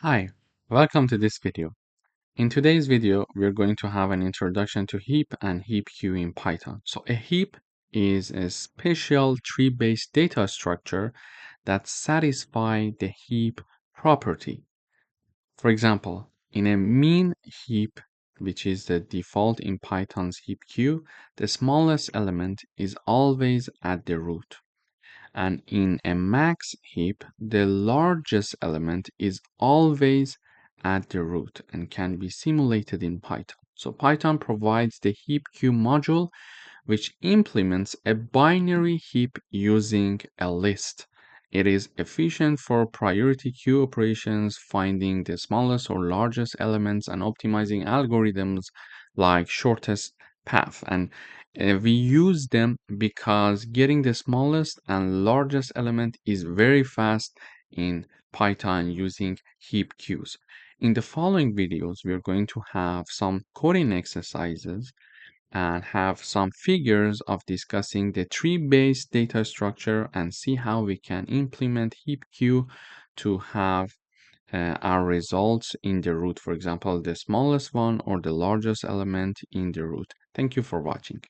Hi, welcome to this video. In today's video, we're going to have an introduction to heap and heapq in Python. So a heap is a special tree-based data structure that satisfies the heap property. For example, in a mean heap, which is the default in Python's heapq, the smallest element is always at the root. And in a max heap, the largest element is always at the root and can be simulated in Python. So Python provides the heapq module, which implements a binary heap using a list. It is efficient for priority queue operations, finding the smallest or largest elements, and optimizing algorithms like shortest path. And we use them because getting the smallest and largest element is very fast in Python using heap queues. In the following videos, we are going to have some coding exercises and have some figures of discussing the tree-based data structure and see how we can implement heapq to have our results in the root, for example, the smallest one or the largest element in the root. Thank you for watching.